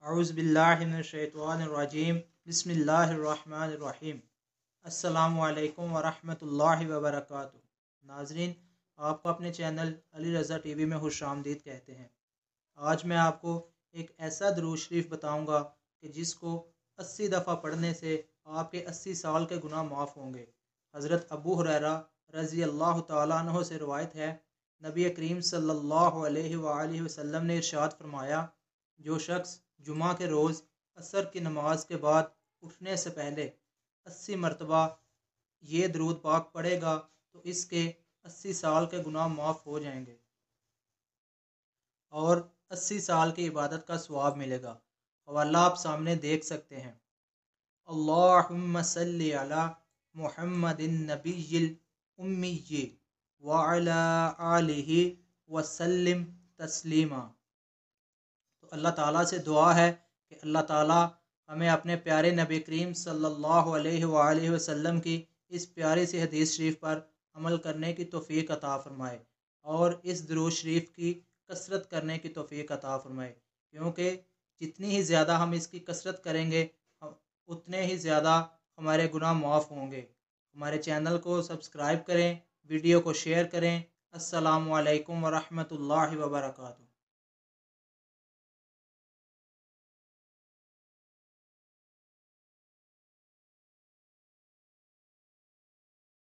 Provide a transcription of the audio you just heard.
औज़ुबिल्लाहिमिनश्शैतानिर्रजीम बिस्मिल्लाहिर्रहमानिर्रहीम। अस्सलामु अलैकुम वरहमतुल्लाहि वबरकातुहू। नाज़रीन, आपको अपने चैनल अली रज़ा टीवी में खुशामदीद कहते हैं। आज मैं आपको एक ऐसा दुरूद शरीफ बताऊंगा कि जिसको 80 दफ़ा पढ़ने से आपके 80 साल के गुनाह माफ़ होंगे। हज़रत अबू हुरैरा रज़ी अल्लाह तआला अन्हु से रिवायत है, नबी करीम सल्लल्लाहु अलैहि वसल्लम ने इरशाद फरमाया, जो शख्स जुमा के रोज़ असर की नमाज के बाद उठने से पहले 80 मरतबा ये दरूद पाक पढ़ेगा तो इसके 80 साल के गुनाह माफ़ हो जाएंगे और 80 साल की इबादत का सवाब मिलेगा। हवाला आप सामने देख सकते हैं। अल्लाहुम्मा सल्ली अला मुहम्मदिन नबिय्यिल उम्मिय्यि व अला आलिहि वसल्लिम तस्लीमा। तो अल्लाह ताला से दुआ है कि अल्लाह ताला हमें अपने प्यारे नबी करीम सल्लल्लाहु अलैहि वसल्लम की इस प्यारी सी हदीस शरीफ पर अमल करने की तौफीक अता फरमाए और इस दुरूद शरीफ की कसरत करने की तौफीक अता फरमाए, क्योंकि जितनी ही ज़्यादा हम इसकी कसरत करेंगे उतने ही ज़्यादा हमारे गुनाह माफ़ होंगे। हमारे चैनल को सब्सक्राइब करें, वीडियो को शेयर करें। अस्सलामु अलैकुम वरहमतुल्लाहि वबरकातुहू।